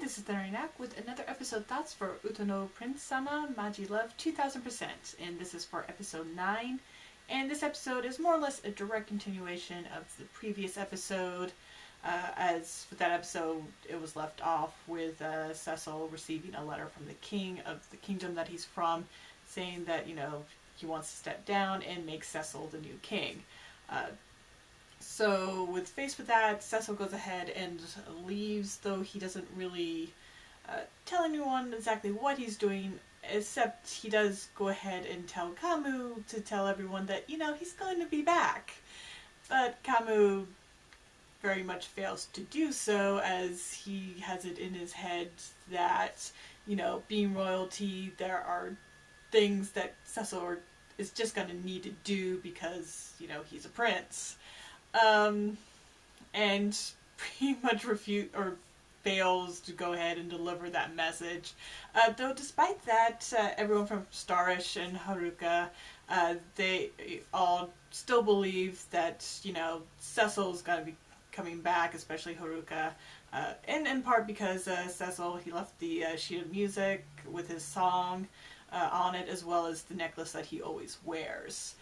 this is Thanarynak with another episode thoughts for Utono Prince Sama Maji Love 2000%, and this is for episode 9. And this episode is more or less a direct continuation of the previous episode, as with that episode it was left off with Cecil receiving a letter from the king of the kingdom that he's from, saying that, he wants to step down and make Cecil the new king. So, faced with that, Cecil goes ahead and leaves, though he doesn't really tell anyone exactly what he's doing, except he does go ahead and tell Camus to tell everyone that, he's going to be back. But Camus very much fails to do so, as he has it in his head that, being royalty, there are things that Cecil is just going to need to do because, he's a prince. And pretty much fails to go ahead and deliver that message. Though despite that, everyone from STARISH and Haruka, they all still believe that, Cecil's going to be coming back, especially Haruka. And in part because Cecil, he left the sheet of music with his song on it, as well as the necklace that he always wears.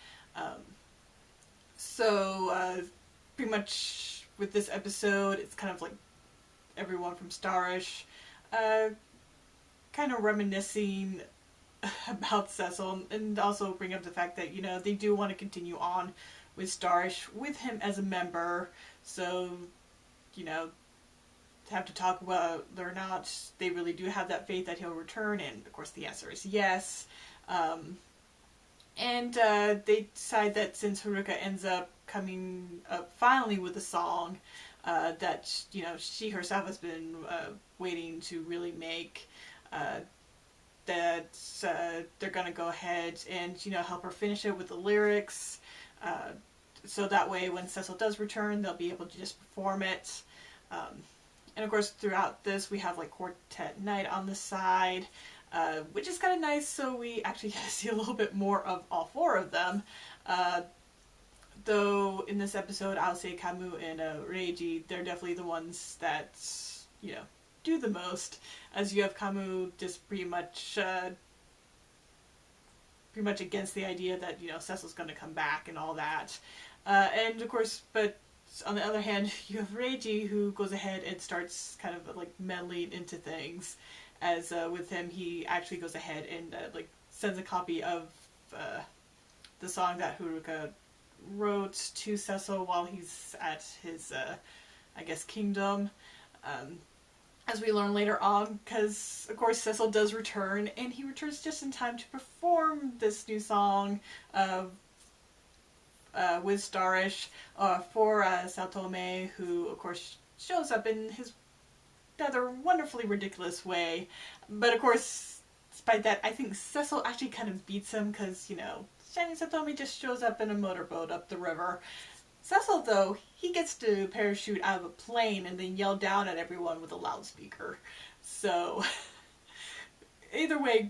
So pretty much with this episode, it's kind of like everyone from STARISH kind of reminiscing about Cecil, and also bring up the fact that, they do want to continue on with STARISH with him as a member, so, have to talk about whether or not they really do have that faith that he'll return, and of course the answer is yes. And they decide that since Haruka ends up coming up finally with a song that, she herself has been waiting to really make, that they're going to go ahead and, help her finish it with the lyrics, so that way when Cecil does return, they'll be able to just perform it. And of course throughout this we have like quartet night on the side, which is kind of nice, so we actually get to see a little bit more of all four of them. Though in this episode, I'll say Camus and Reiji, they're definitely the ones that, do the most, as you have Camus just pretty much against the idea that, Cecil's going to come back and all that. And of course, but on the other hand, you have Reiji, who goes ahead and starts kind of like meddling into things. As with him, he actually goes ahead and sends a copy of the song that Haruka wrote to Cecil while he's at his, kingdom. As we learn later on, because of course Cecil does return, and he returns just in time to perform this new song with STARISH for Saotome, who of course shows up in his rather wonderfully ridiculous way. But of course, despite that, I think Cecil actually kind of beats him, because, Shining Saotome just shows up in a motorboat up the river. Cecil, though, he gets to parachute out of a plane and then yell down at everyone with a loudspeaker. So, either way,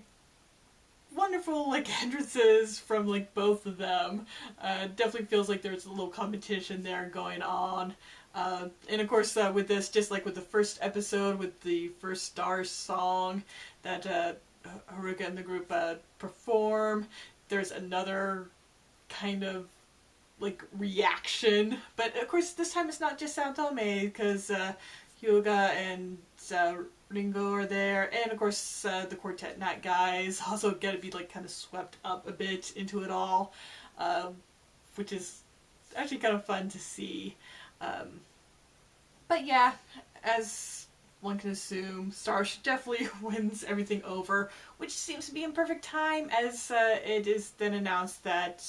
wonderful, entrances from, both of them. Definitely feels like there's a little competition there going on. And of course, with this, just like with the first episode, with the first STARS song that Haruka and the group perform, there's another kind of reaction. But of course, this time it's not just Saotome, because Hyuga and Ringo are there, and of course the Quartet Night guys also get to be kind of swept up a bit into it all, which is actually kind of fun to see. But yeah, as one can assume, STARISH definitely wins everything over, which seems to be in perfect time, as it is then announced that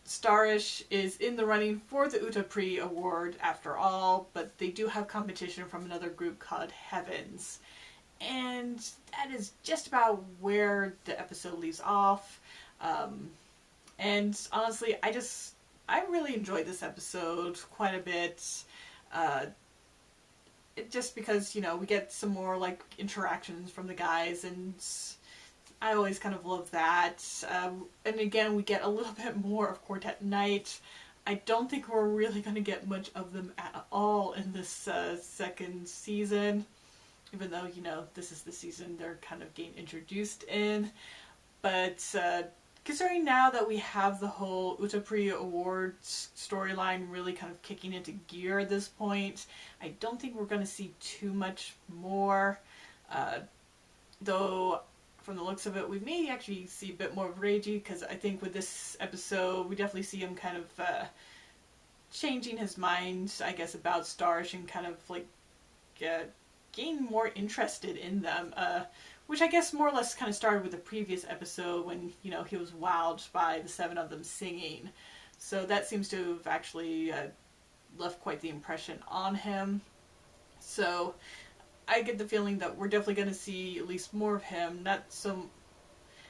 STARISH is in the running for the Uta Prix award after all, but they do have competition from another group called Heavens. And that is just about where the episode leaves off. And honestly, I really enjoyed this episode quite a bit. Just because, we get some more, interactions from the guys, and I always kind of love that. And again, we get a little bit more of Quartet Night. I don't think we're really going to get much of them at all in this second season. even though, you know, this is the season they're kind of getting introduced in. But considering now that we have the whole Utapri Awards storyline really kind of kicking into gear at this point, I don't think we're going to see too much more. Though, from the looks of it, we may actually see a bit more of Reiji, because I think with this episode, we definitely see him kind of changing his mind, I guess, about STARISH and kind of like getting more interested in them. Which I guess more or less kind of started with the previous episode when, you know, he was wowed by the 7 of them singing. So that seems to have actually left quite the impression on him. So I get the feeling that we're definitely going to see at least more of him. Not so...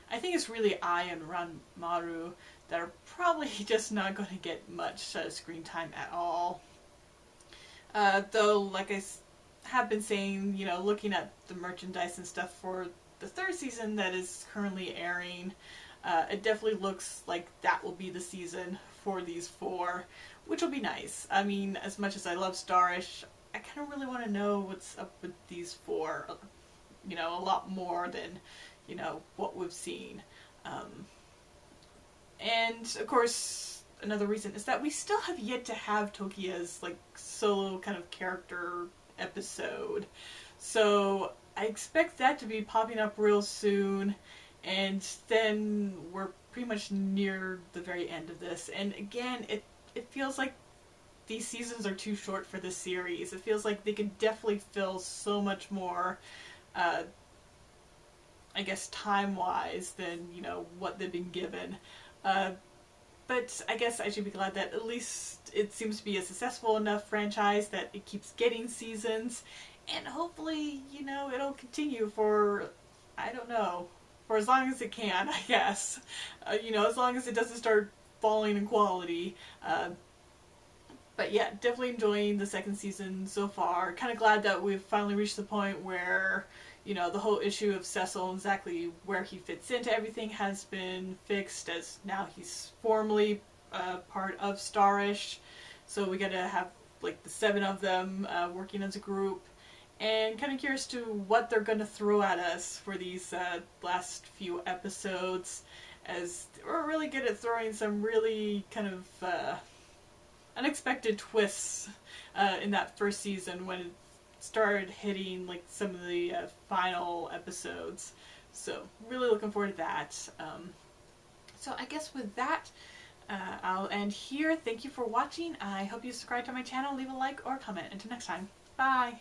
I think it's really Ai and Ranmaru that are probably just not going to get much screen time at all. Though, like I have been saying, you know, looking at the merchandise and stuff for the 3rd season that is currently airing, it definitely looks like that will be the season for these 4, which will be nice. I mean, as much as I love STARISH, I kind of really want to know what's up with these 4, you know, a lot more than, you know, what we've seen. And, of course, another reason is that we still have yet to have Tokia's, like, solo kind of character episode. So I expect that to be popping up real soon, and then we're pretty much near the very end of this. And again, it feels like these seasons are too short for this series. It feels like they could definitely fill so much more, I guess, time-wise than, you know, what they've been given. But I guess I should be glad that at least it seems to be a successful enough franchise that it keeps getting seasons. And hopefully, you know, it'll continue for, I don't know, for as long as it can, I guess. You know, as long as it doesn't start falling in quality. But yeah, definitely enjoying the 2nd season so far. Kind of glad that we've finally reached the point where, you know, the whole issue of Cecil and exactly where he fits into everything has been fixed, as now he's formally part of STARISH. So we get to have, like, the 7 of them working as a group. And kind of curious to what they're going to throw at us for these last few episodes, as we're really good at throwing some really kind of unexpected twists in that 1st season when it started hitting like some of the final episodes. So really looking forward to that. So I guess with that, I'll end here. Thank you for watching. I hope you subscribe to my channel, leave a like or comment. Until next time, bye!